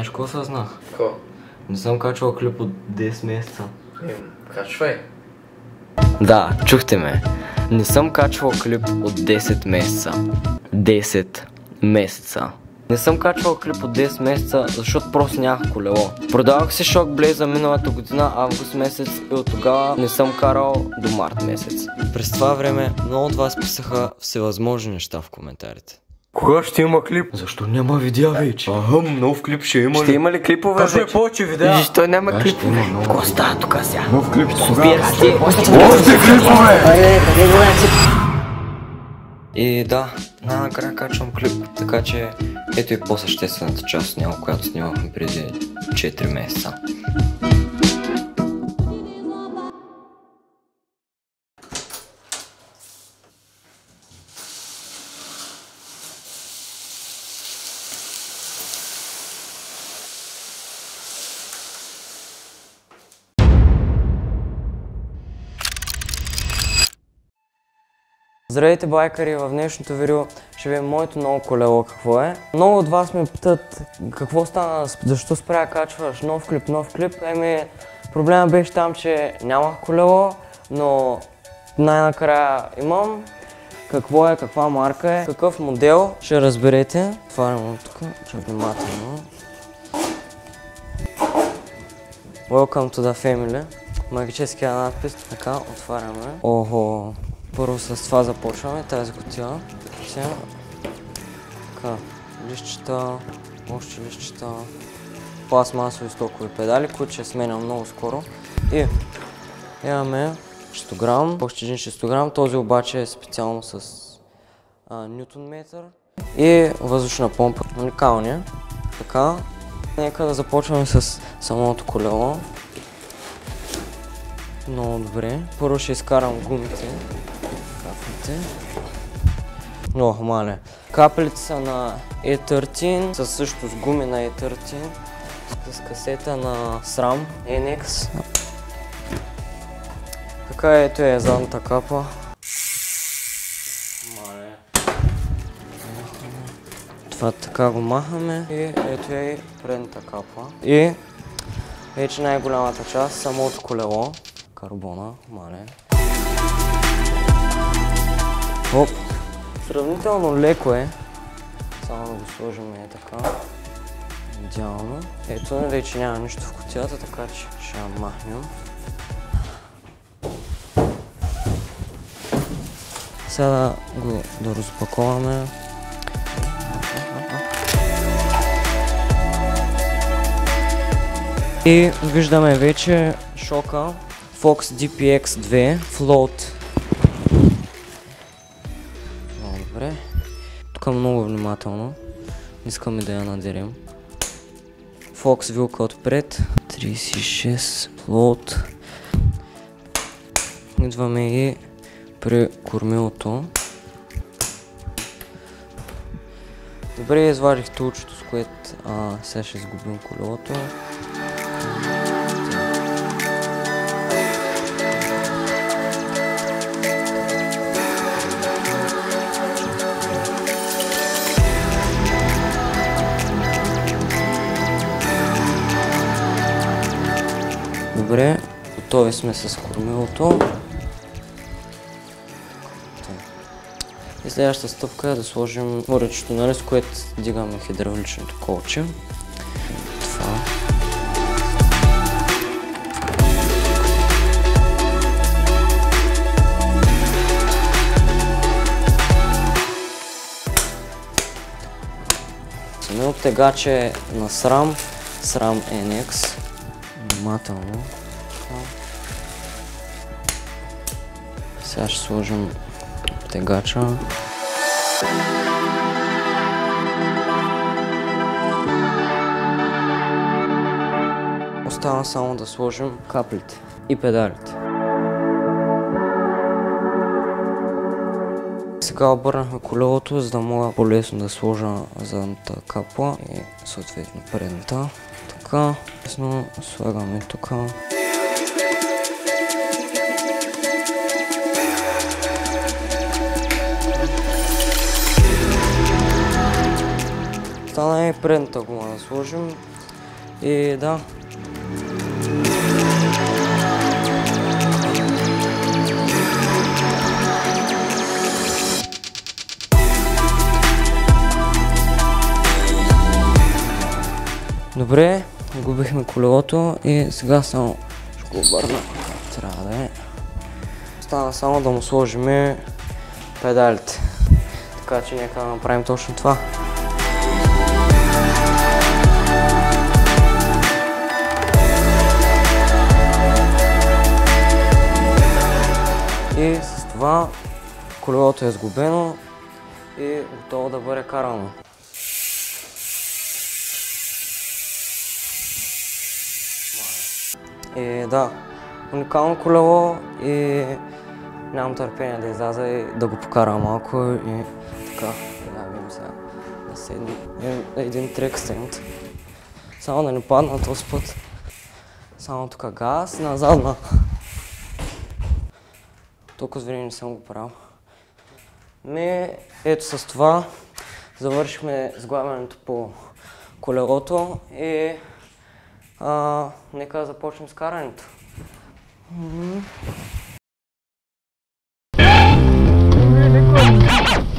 Знаеш какво съзнах? Какво? Не съм качвал клип от 10 месеца. Качвай. Да, чухте ме. Не съм качвал клип от 10 месеца. 10 месеца. Не съм качвал клип от 10 месеца, защото просто нямах колело. Продавах си Шок Блейза миналата година, август месец, и от тогава не съм карал до март месец. През това време много от вас писаха всевъзможни неща в коментарите. Кога ще има клип? Защо няма видеа вече? Нов клип ще има ли? Ще има ли клипове Кажи вече? повече видеа. Защо няма клипове? Какво става тук сега? Нов клип Спирсти! Още клипове! И да, накрая качвам клип, така че ето и по-съществената част от него, която снимахме преди 4 месеца. Здравейте, байкари! В днешното видео ще видим моето ново колело какво е. Много от вас ме питат какво стана, защо спря да качваш нов клип. Проблема беше там, че нямах колело, но най-накрая имам. Какво е, каква марка е, какъв модел, ще разберете. Отварям тук, че внимателно. Welcome to the family. Магическия надпис, така, отваряме. Охо! Първо с това започваме, тази кутия. Така, лищчета, още лищчета, пластмасови стокови педали, които ще сменям много скоро. И имаме шестограм, още един шестограм, този обаче е специално с нютон метър. И въздушна помпа, уникални е. Така, нека да започваме с самото колело. Много добре. Първо ще изкарам гумите. Много мале. Капелите са на E13, са също с гуми на E13, с касета на SRAM NX. Така ето е задната капа. Мале. Това така го махаме и ето е и предната капа. И вече най-голямата част, самото колело. Карбона, мале. Оп. Сравнително леко е. Само да го сложим е така. Идеално. Ето, вече няма нищо в кутията, така че ще я махнем. Сега го разпаковаме. И виждаме вече шока Fox DPX2 Float. Много добре. Тук много внимателно. Искаме да я надерем. Fox вилка отпред. 36 Float. Идваме и при кормилото. Добре, извадих тулчето, с което сега ще изгубим колелото. Добре, готови сме с кормилото. И следващата стъпка е да сложим моречето, нали, с което дигаме хидравличното колче. Това. Самият тегач е на SRAM NX. Внимателно. Сега ще сложим тегача. Остава само да сложим каплите и педалите. Сега обърнахме колелото, за да мога по-лесно да сложа задната капа и съответно предната. Така, лесно слагаме тук. Стана и предната гума да сложим. И да. Добре, губихме колелото и сега само ще го обърна. Трябва да е. Става само да му сложим педалите. Така че нека да направим точно това. И с това колелото е сглобено и готово да бъде карано. И да, уникално колело и нямам търпение да изляза и да го покарам малко и така. Да видим сега да седни един трек стент. Само да не падна този път. Само тук газ, назад на. Толкова време не съм го правил. Ето с това завършихме сглабянето по колелото и нека да започнем с карането.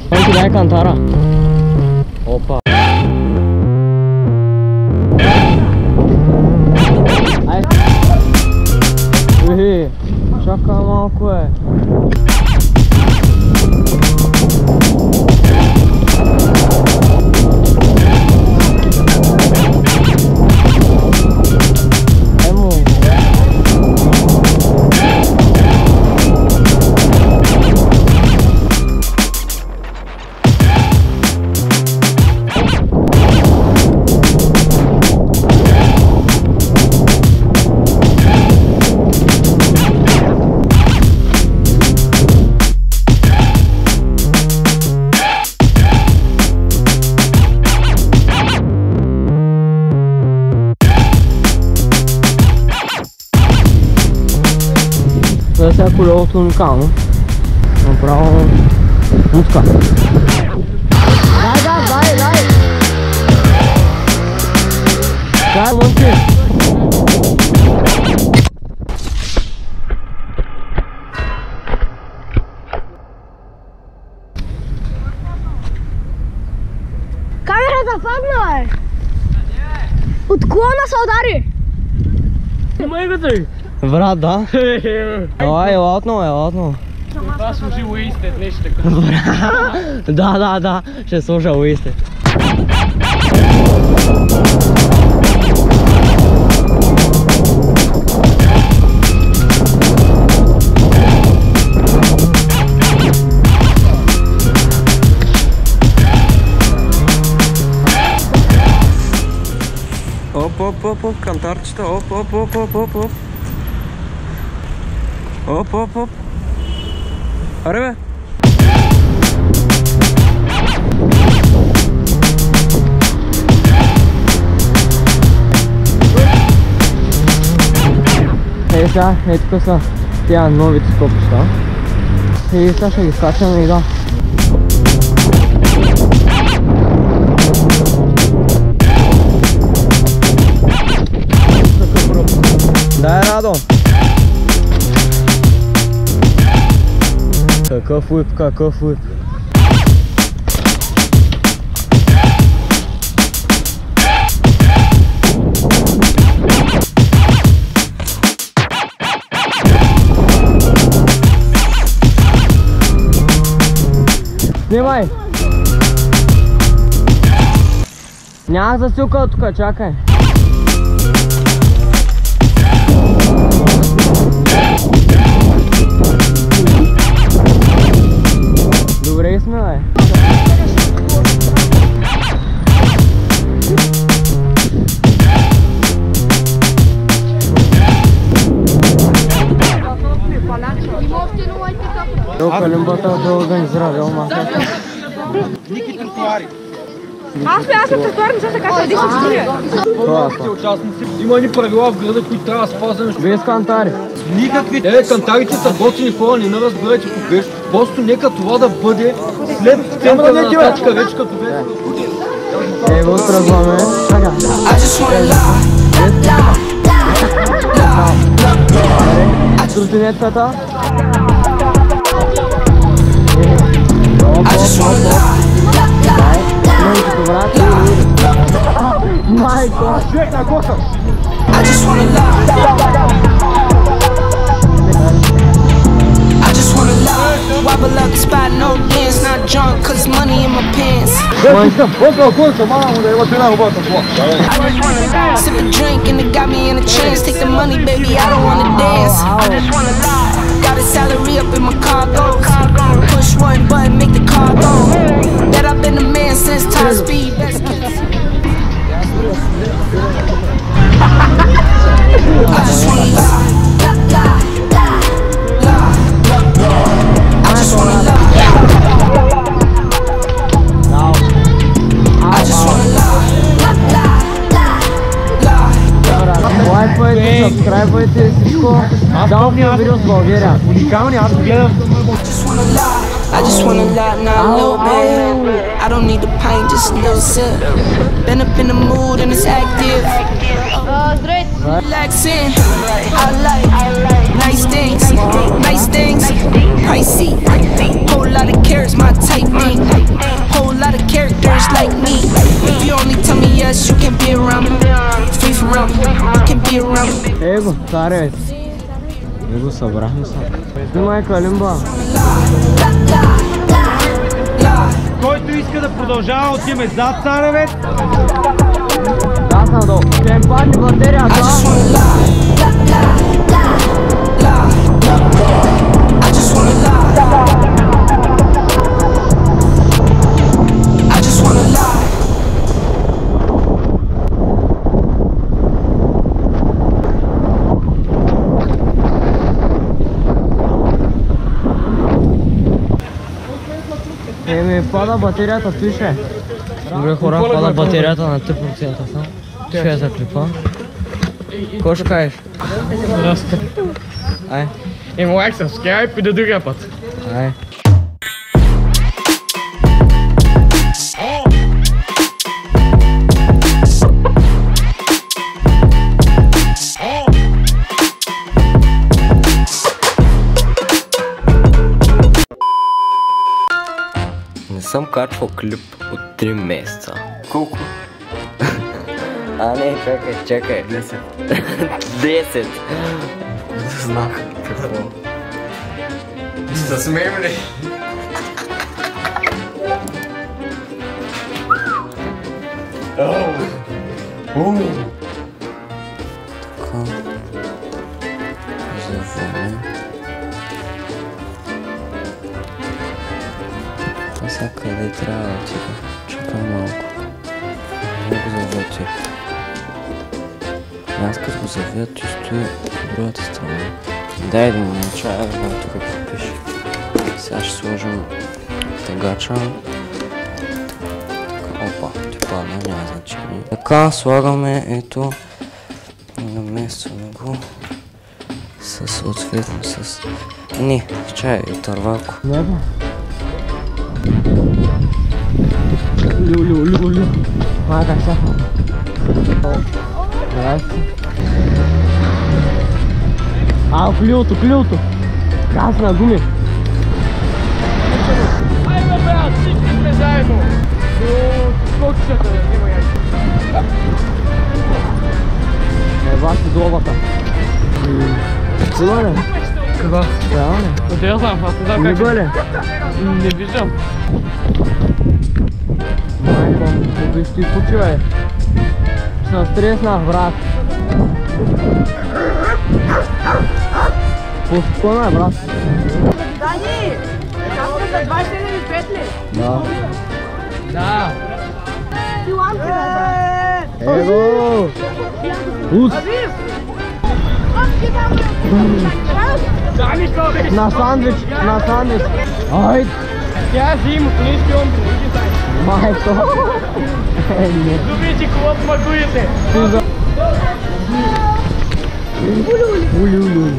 Дай дай кантара. Опа. Чакай малко е. Това е сега колелото уникално. Направо мутка. Дай! Дай, мънки! Камерата падна, бе! От клона се удари! Има игата ли? Брат, да. Ела отново. Това служи Wasted, нещо така. Да, ще сложа Wasted. Оп, кантарчета, оп. Оп. Аре бе! Сега, тук са тия новите скопища. И сега ще ги скачаме и да. Дай, Радо! Какъв whip. Снимай! Нямах засилка тук, чакай. Добре сме, бе. Калимбата да организира велмаха. Ники тротуари. Аз съм тротуар, не съм така, че единствено студия. Има ни правила в града, които трябва да спазваме. Без кантари. Никакви. Кантарите са готини хора, не разбирайте по грешно. Просто нека това да бъде след центъра на тачка, вече като вече. Го отразваме. тротинетката. Майко! Човек на коса! I just wanna lie. Wobble up the spot, no dance, not drunk, cause money in my pants. Около коса, мама му да има една хубавата кола. I just wanna lie. Sip a drink and it got me in a trance. Take the money, baby, I don't wanna dance. I just wanna lie. Got a salary up in my cargo. Push one button, make the car go. That I've been a man since top speed. I just wanna lie. I just wanna lie. I just wanna lie. Лайквайте, сабскрайбвайте всичко. Само видео с България. Уникални, аз гледам. I just wanna lie, not a little bit. I don't need the pint, just a little sip. Been up in the mood and it's active. Relaxing, I like nice things, pricey. Whole lot of carrots, my type me. Whole lot of characters like me. If you only tell me yes, you can be around me. Free from around me, you can be around me. Его, царевец. Его събрахме се. Снимай Калимба. Който иска да продължава, отиваме зад царевец. Да, съм долу. Ще им падне батерията. I just wanna lie. I just wanna lie. I just wanna lie. Еми, пада батерията, пише. Добре хора, пада батерията на 3% само. Ще я заклипа. Какво ще кажеш? Ай. Еми, лайк, subscribe и до другия път. Ай. Не съм качвал клип от 3 месеца. Колко? А не, чакай. 10. 10. Знах какво. Да смеем ли? Така. Завърне. А сега къде трябва да отида? Чакай малко. Много завърти. Аз като го завия, ти стои от другата страна. Дай да му начая да знам тук какво пише. Сега ще сложим тегача. Опа, ти падна, няма значение. Така, слагаме ето. Намесваме го. Съответно с... Не, чай е тървалко. Не бе. Лю. Майка, шафа. Здрасти. Клюто. Красна гуми. Айде, брат, всички сме заедно. До скокчета да има яки. Ева си дробата. Сила ли? Каква? Трябва ли? Къде я знам? Аз не знам как Лига ли? Не виждам. Майко, виж ти почивай. Съм стреснах, брат. Поспокойно е, брат. Дани! Капка за 20 или 5 ли? Да. Да. Ти лампи, брат. Его! Ус! Дани, какво беше? На сандвич! Ай! Тя е зимно, не ще омби, не ги знай. Майко! Не. Добре, колко магуете. Ули.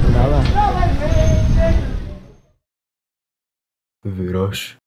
Да, бе. Вираж.